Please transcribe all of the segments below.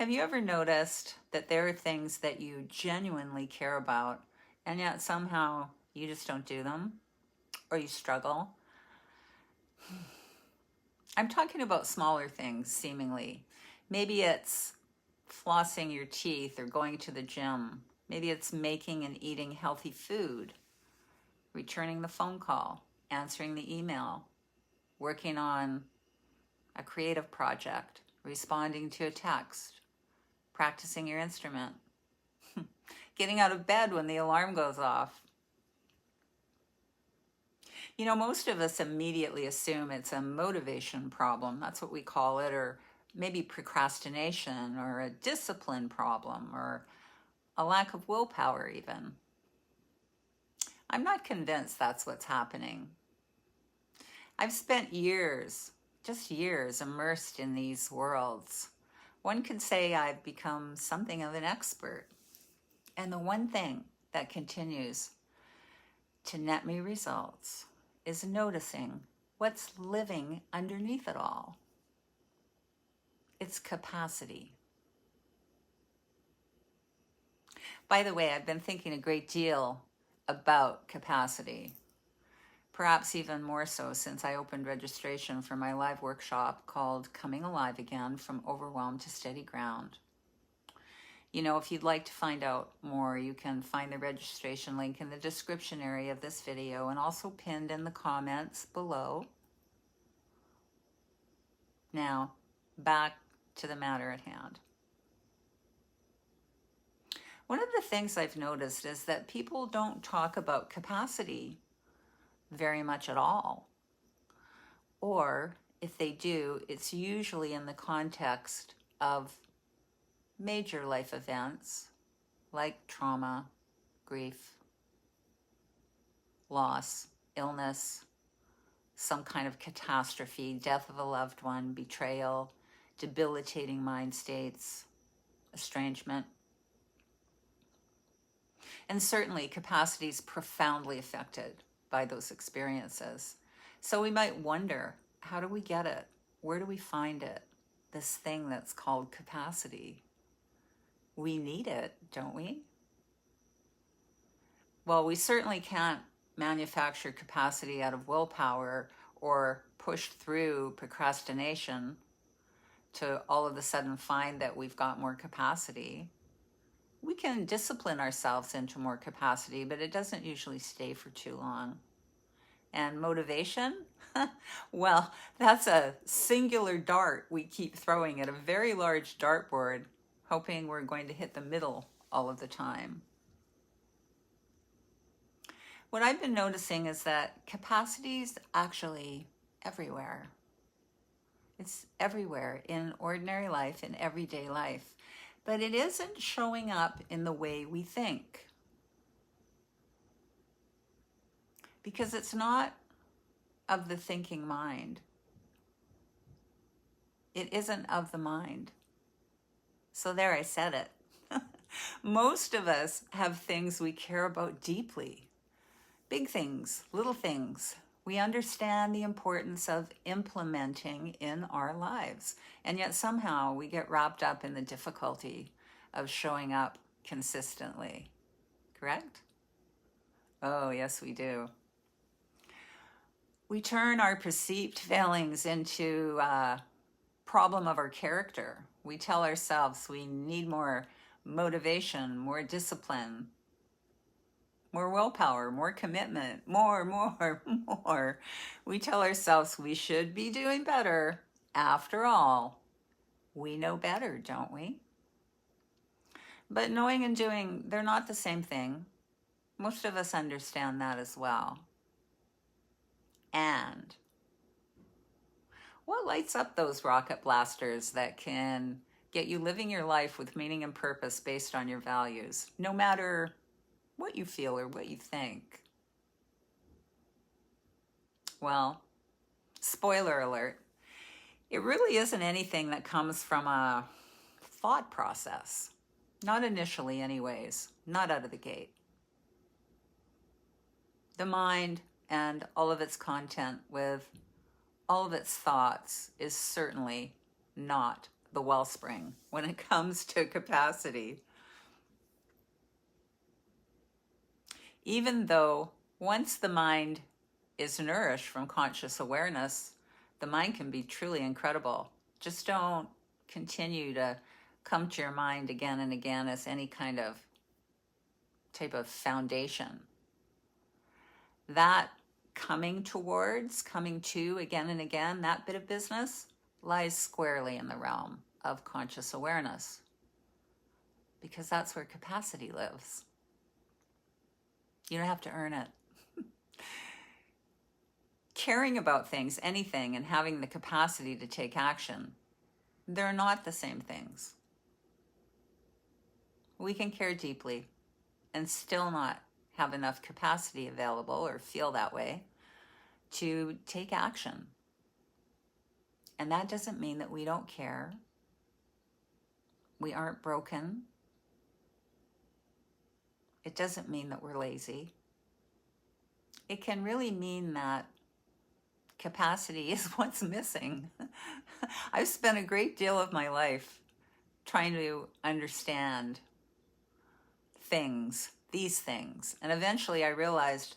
Have you ever noticed that there are things that you genuinely care about and yet somehow you just don't do them or you struggle? I'm talking about smaller things, seemingly. Maybe it's flossing your teeth or going to the gym. Maybe it's making and eating healthy food, returning the phone call, answering the email, working on a creative project, responding to a text, practicing your instrument, getting out of bed when the alarm goes off. You know, most of us immediately assume it's a motivation problem. That's what we call it, or maybe procrastination, or a discipline problem, or a lack of willpower, even. I'm not convinced that's what's happening. I've spent years, just years, immersed in these worlds. One could say I've become something of an expert. And the one thing that continues to net me results is noticing what's living underneath it all. It's capacity. By the way, I've been thinking a great deal about capacity, perhaps even more so since I opened registration for my live workshop called Coming Alive Again, From Overwhelm to Steady Ground. You know, if you'd like to find out more, you can find the registration link in the description area of this video and also pinned in the comments below. Now, back to the matter at hand. One of the things I've noticed is that people don't talk about capacity very much at all. Or if they do, it's usually in the context of major life events like trauma, grief, loss, illness, some kind of catastrophe, death of a loved one, betrayal, debilitating mind states, estrangement. And certainly capacity is profoundly affected by those experiences. So we might wonder, how do we get it? Where do we find it? This thing that's called capacity. We need it, don't we? Well, we certainly can't manufacture capacity out of willpower or push through procrastination to all of a sudden find that we've got more capacity. We can discipline ourselves into more capacity, but it doesn't usually stay for too long. And motivation? Well, that's a singular dart we keep throwing at a very large dartboard, hoping we're going to hit the middle all of the time. What I've been noticing is that capacity is actually everywhere. It's everywhere in ordinary life, in everyday life. But it isn't showing up in the way we think. Because it's not of the thinking mind. It isn't of the mind. So there, I said it. Most of us have things we care about deeply. Big things, little things. We understand the importance of implementing in our lives. And yet somehow we get wrapped up in the difficulty of showing up consistently. Correct? Oh, yes, we do. We turn our perceived failings into a problem of our character. We tell ourselves we need more motivation, more discipline, more willpower, more commitment, more. We tell ourselves we should be doing better. After all, we know better, don't we? But knowing and doing, they're not the same thing. Most of us understand that as well. And what lights up those rocket blasters that can get you living your life with meaning and purpose based on your values, no matter what you feel or what you think? Well, spoiler alert, it really isn't anything that comes from a thought process. Not initially anyways, not out of the gate. The mind and all of its content with all of its thoughts is certainly not the wellspring when it comes to capacity. Even though once the mind is nourished from conscious awareness, the mind can be truly incredible. Just don't continue to come to your mind again and again as any kind of type of foundation. That coming to again and again, that bit of business lies squarely in the realm of conscious awareness, because that's where capacity lives. You don't have to earn it. Caring about things, anything, and having the capacity to take action, they're not the same things. We can care deeply and still not have enough capacity available or feel that way to take action. And that doesn't mean that we don't care. We aren't broken. It doesn't mean that we're lazy. It can really mean that capacity is what's missing. I've spent a great deal of my life trying to understand these things. And eventually I realized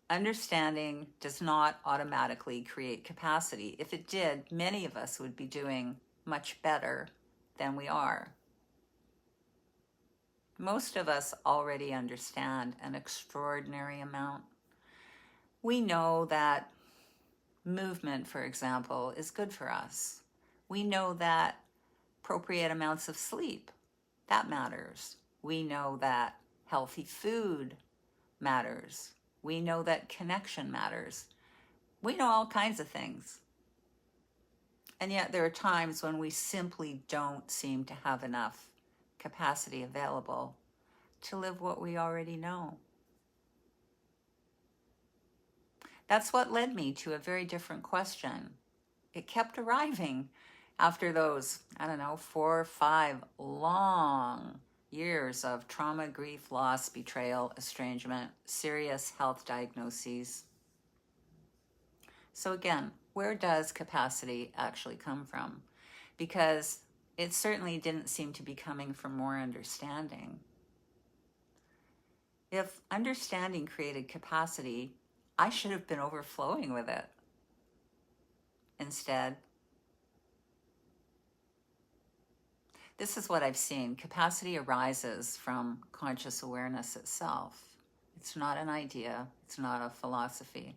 understanding does not automatically create capacity. If it did, many of us would be doing much better than we are. Most of us already understand an extraordinary amount. We know that movement, for example, is good for us. We know that appropriate amounts of sleep, that matters. We know that healthy food matters. We know that connection matters. We know all kinds of things. And yet there are times when we simply don't seem to have enough capacity available to live what we already know. That's what led me to a very different question. It kept arriving after those, 4 or 5 long years of trauma, grief, loss, betrayal, estrangement, serious health diagnoses. So again, where does capacity actually come from? Because it certainly didn't seem to be coming from more understanding. If understanding created capacity, I should have been overflowing with it. Instead, this is what I've seen. Capacity arises from conscious awareness itself. It's not an idea. It's not a philosophy.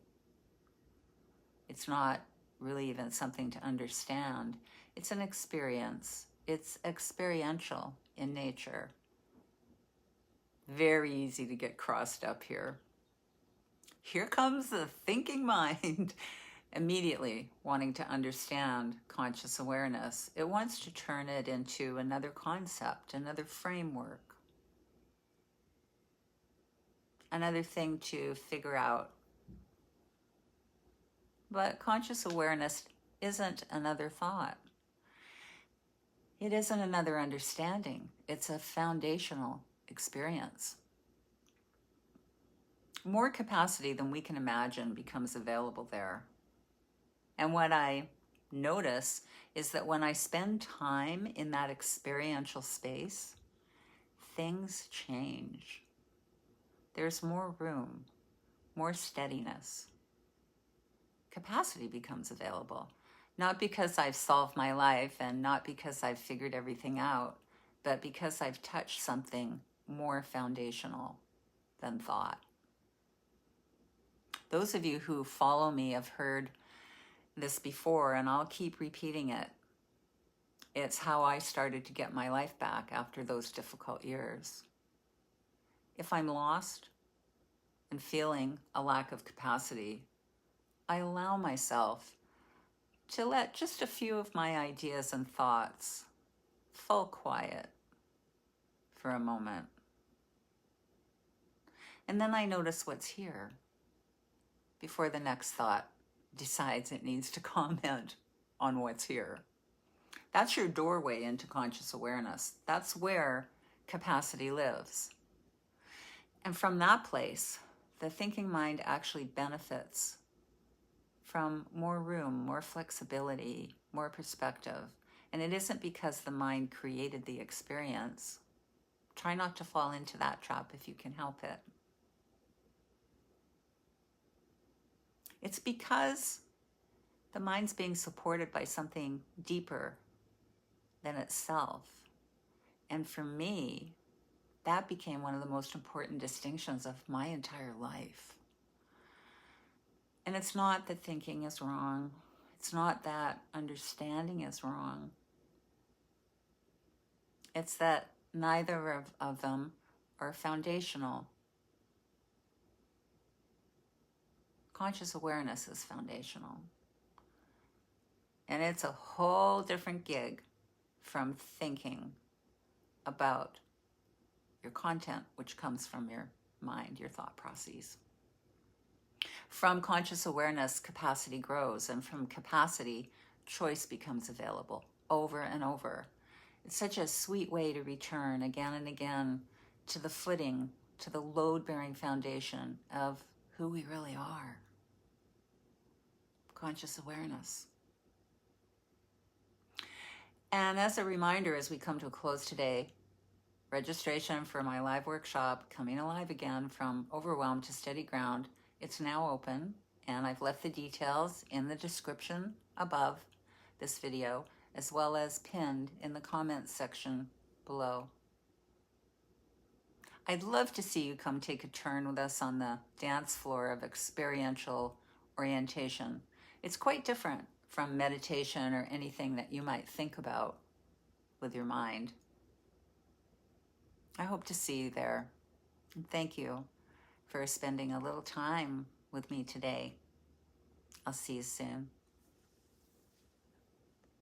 It's not really even something to understand. It's an experience. It's experiential in nature. Very easy to get crossed up here. Here comes the thinking mind, immediately wanting to understand conscious awareness. It wants to turn it into another concept, another framework, another thing to figure out. But conscious awareness isn't another thought. It isn't another understanding. It's a foundational experience. More capacity than we can imagine becomes available there. And what I notice is that when I spend time in that experiential space, things change. There's more room, more steadiness. Capacity becomes available. Not because I've solved my life and not because I've figured everything out, but because I've touched something more foundational than thought. Those of you who follow me have heard this before, and I'll keep repeating it. It's how I started to get my life back after those difficult years. If I'm lost and feeling a lack of capacity, I allow myself to let just a few of my ideas and thoughts fall quiet for a moment. And then I notice what's here before the next thought decides it needs to comment on what's here. That's your doorway into conscious awareness. That's where capacity lives. And from that place, the thinking mind actually benefits from more room, more flexibility, more perspective. And it isn't because the mind created the experience. Try not to fall into that trap if you can help it. It's because the mind's being supported by something deeper than itself. And for me, that became one of the most important distinctions of my entire life. And it's not that thinking is wrong. It's not that understanding is wrong. It's that neither of them are foundational. Conscious awareness is foundational. And it's a whole different gig from thinking about your content, which comes from your mind, your thought processes. From conscious awareness, capacity grows, and from capacity, choice becomes available over and over. It's such a sweet way to return again and again to the footing, to the load-bearing foundation of who we really are. Conscious awareness. And as a reminder, as we come to a close today, registration for my live workshop, Coming Alive Again from Overwhelm to Steady Ground, it's now open, and I've left the details in the description above this video, as well as pinned in the comments section below. I'd love to see you come take a turn with us on the dance floor of experiential orientation. It's quite different from meditation or anything that you might think about with your mind. I hope to see you there. And thank you for spending a little time with me today. I'll see you soon.